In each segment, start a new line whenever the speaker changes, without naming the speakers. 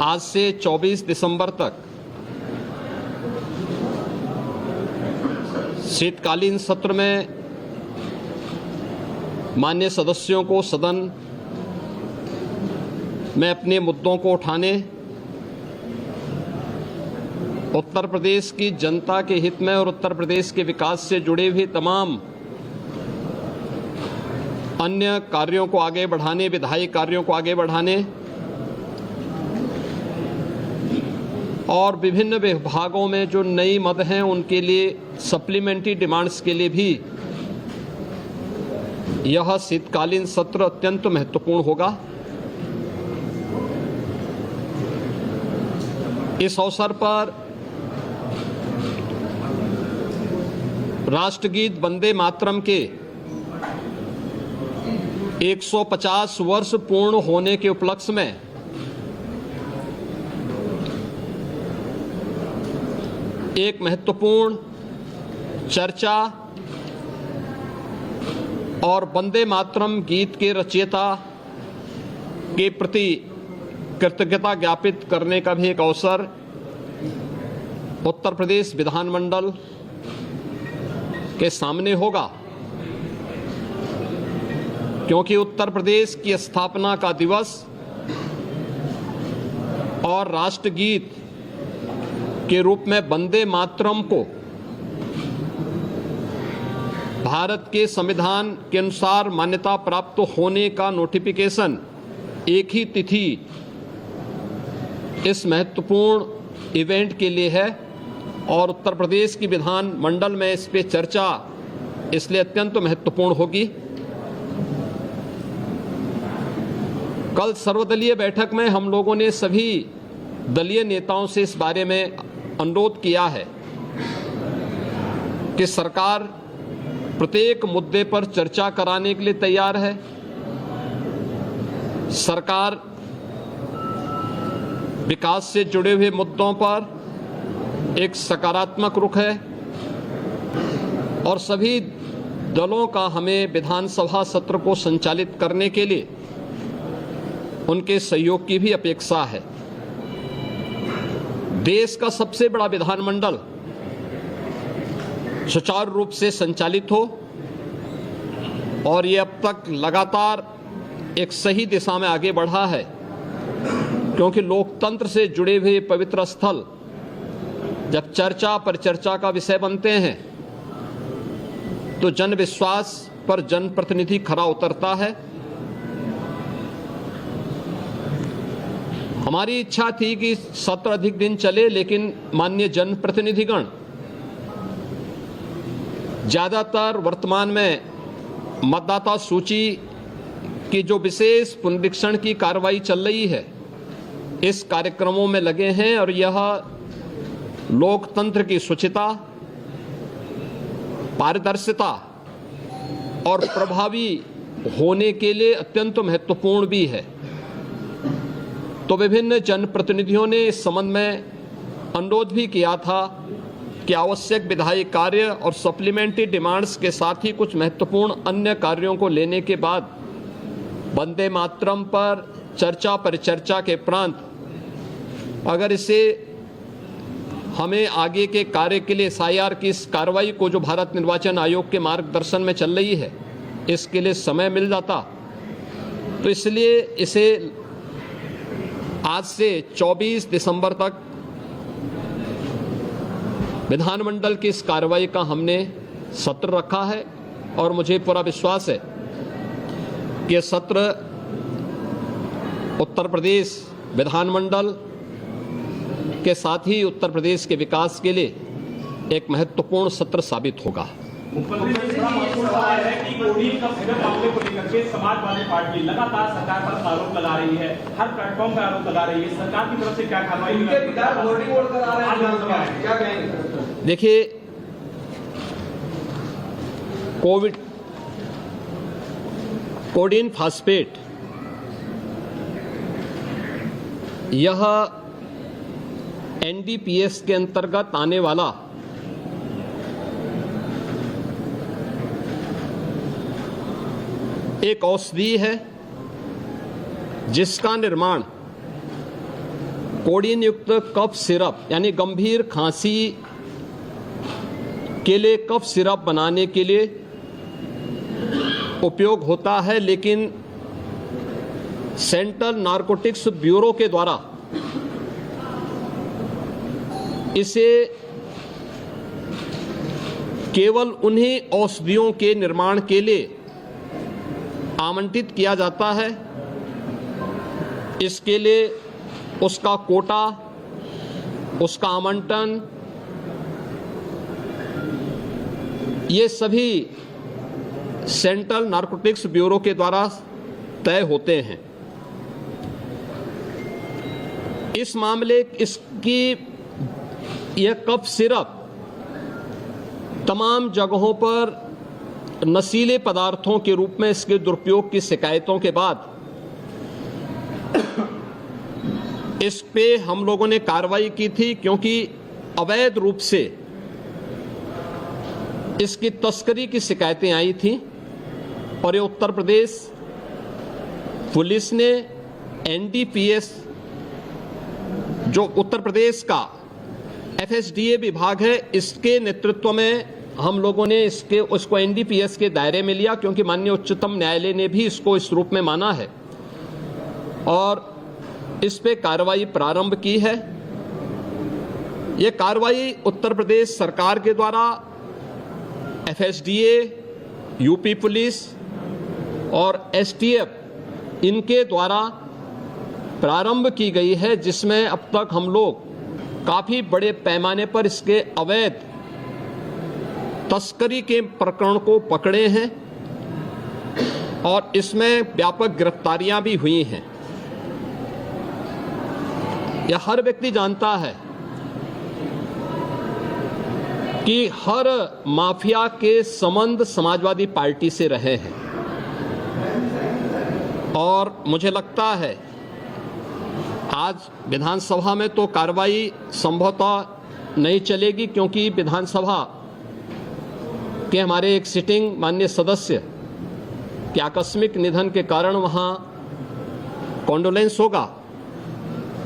आज से 24 दिसंबर तक शीतकालीन सत्र में माननीय सदस्यों को सदन में अपने मुद्दों को उठाने, उत्तर प्रदेश की जनता के हित में और उत्तर प्रदेश के विकास से जुड़े हुए तमाम अन्य कार्यों को आगे बढ़ाने, विधायी कार्यों को आगे बढ़ाने और विभिन्न विभागों में जो नई मद हैं उनके लिए सप्लीमेंट्री डिमांड्स के लिए भी यह शीतकालीन सत्र अत्यंत महत्वपूर्ण होगा। इस अवसर पर राष्ट्रगीत वंदे मातरम के 150 वर्ष पूर्ण होने के उपलक्ष्य में एक महत्वपूर्ण चर्चा और वंदे मातरम गीत के रचयिता के प्रति कृतज्ञता ज्ञापित करने का भी एक अवसर उत्तर प्रदेश विधानमंडल के सामने होगा, क्योंकि उत्तर प्रदेश की स्थापना का दिवस और राष्ट्रगीत के रूप में वंदे मातरम को भारत के संविधान के अनुसार मान्यता प्राप्त होने का नोटिफिकेशन एक ही तिथि इस महत्वपूर्ण इवेंट के लिए है और उत्तर प्रदेश की विधान मंडल में इस पे चर्चा इसलिए अत्यंत महत्वपूर्ण होगी। कल सर्वदलीय बैठक में हम लोगों ने सभी दलीय नेताओं से इस बारे में अनुरोध किया है कि सरकार प्रत्येक मुद्दे पर चर्चा कराने के लिए तैयार है। सरकार विकास से जुड़े हुए मुद्दों पर एक सकारात्मक रुख है और सभी दलों का हमें विधानसभा सत्र को संचालित करने के लिए उनके सहयोग की भी अपेक्षा है। देश का सबसे बड़ा विधानमंडल सुचारू रूप से संचालित हो और ये अब तक लगातार एक सही दिशा में आगे बढ़ा है, क्योंकि लोकतंत्र से जुड़े हुए पवित्र स्थल जब चर्चा पर चर्चा का विषय बनते हैं तो जन विश्वास पर जनप्रतिनिधि खरा उतरता है। हमारी इच्छा थी कि सत्र अधिक दिन चले, लेकिन माननीय जनप्रतिनिधिगण ज्यादातर वर्तमान में मतदाता सूची की जो विशेष पुनरीक्षण की कार्रवाई चल रही है इस कार्यक्रमों में लगे हैं और यह लोकतंत्र की शुचिता, पारदर्शिता और प्रभावी होने के लिए अत्यंत महत्वपूर्ण भी है। तो विभिन्न जनप्रतिनिधियों ने इस संबंध में अनुरोध भी किया था कि आवश्यक विधायी कार्य और सप्लीमेंट्री डिमांड्स के साथ ही कुछ महत्वपूर्ण अन्य कार्यों को लेने के बाद वंदे मातरम पर चर्चा परिचर्चा के उपरांत अगर इसे हमें आगे के कार्य के लिए SIR की इस कार्रवाई को जो भारत निर्वाचन आयोग के मार्गदर्शन में चल रही है इसके लिए समय मिल जाता, तो इसलिए इसे आज से 24 दिसंबर तक विधानमंडल की इस कार्रवाई का हमने सत्र रखा है और मुझे पूरा विश्वास है कि सत्र उत्तर प्रदेश विधानमंडल के साथ ही उत्तर प्रदेश के विकास के लिए एक महत्वपूर्ण सत्र साबित होगा।
समाजवादी पार्टी लगातार सरकार पर आरोप लगा रही है, हर प्लेटफॉर्म पर आरोप लगा रही है, सरकार की तरफ से क्या कार्रवाई क्या कहेंगे?
देखिए, कोडिन फास्फेट यह NDPS के अंतर्गत आने वाला एक औषधि है जिसका निर्माण कोडीन युक्त कफ सिरप यानी गंभीर खांसी के लिए कफ सिरप बनाने के लिए उपयोग होता है, लेकिन सेंट्रल नारकोटिक्स ब्यूरो के द्वारा इसे केवल उन्हीं औषधियों के निर्माण के लिए आवंटित किया जाता है। इसके लिए उसका कोटा, उसका आवंटन, ये सभी सेंट्रल नारकोटिक्स ब्यूरो के द्वारा तय होते हैं। इस मामले इसकी यह कफ सिरप तमाम जगहों पर नशीले पदार्थों के रूप में इसके दुरुपयोग की शिकायतों के बाद इस पे हम लोगों ने कार्रवाई की थी, क्योंकि अवैध रूप से इसकी तस्करी की शिकायतें आई थी और ये उत्तर प्रदेश पुलिस ने एनडीपीएस, जो उत्तर प्रदेश का एफएसडीए विभाग है, इसके नेतृत्व में हम लोगों ने उसको एनडीपीएस के दायरे में लिया, क्योंकि माननीय उच्चतम न्यायालय ने भी इसको इस रूप में माना है और इस पे कार्रवाई प्रारंभ की है। ये कार्रवाई उत्तर प्रदेश सरकार के द्वारा एफएसडीए, यूपी पुलिस और एसटीएफ इनके द्वारा प्रारंभ की गई है, जिसमें अब तक हम लोग काफी बड़े पैमाने पर इसके अवैध तस्करी के प्रकरण को पकड़े हैं और इसमें व्यापक गिरफ्तारियां भी हुई हैं। यह हर व्यक्ति जानता है कि हर माफिया के संबंध समाजवादी पार्टी से रहे हैं और मुझे लगता है आज विधानसभा में तो कार्रवाई संभवतः नहीं चलेगी, क्योंकि विधानसभा के हमारे एक सिटिंग माननीय सदस्य के आकस्मिक निधन के कारण वहां कॉन्डोलेंस होगा,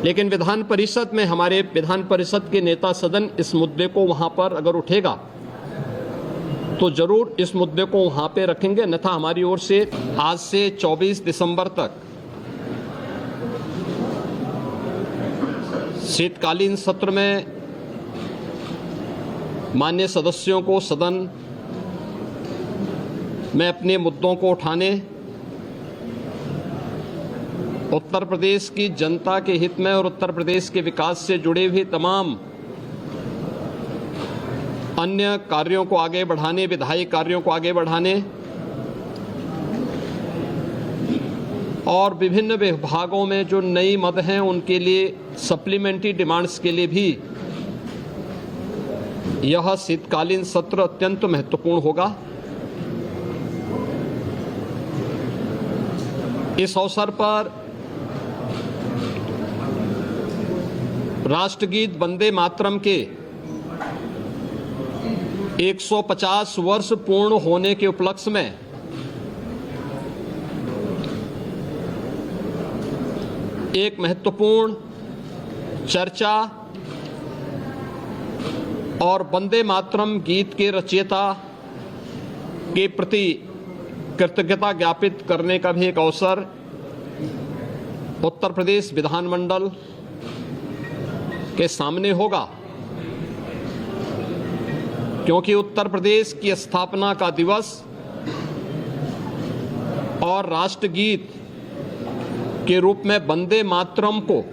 लेकिन विधान परिषद में हमारे विधान परिषद के नेता सदन इस मुद्दे को वहां पर अगर उठेगा तो जरूर इस मुद्दे को वहां पे रखेंगे। अन्यथा हमारी ओर से आज से 24 दिसंबर तक शीतकालीन सत्र में माननीय सदस्यों को सदन में अपने मुद्दों को उठाने, उत्तर प्रदेश की जनता के हित में और उत्तर प्रदेश के विकास से जुड़े हुए तमाम अन्य कार्यों को आगे बढ़ाने, विधायी कार्यों को आगे बढ़ाने और विभिन्न विभागों में जो नई मद हैं उनके लिए सप्लीमेंट्री डिमांड्स के लिए भी यह शीतकालीन सत्र अत्यंत महत्वपूर्ण होगा। इस अवसर पर राष्ट्रगीत वंदे मातरम के 150 वर्ष पूर्ण होने के उपलक्ष्य में एक महत्वपूर्ण चर्चा और वंदे मातरम गीत के रचयिता के प्रति कृतज्ञता ज्ञापित करने का भी एक अवसर उत्तर प्रदेश विधानमंडल के सामने होगा, क्योंकि उत्तर प्रदेश की स्थापना का दिवस और राष्ट्रगीत के रूप में वंदे मातरम को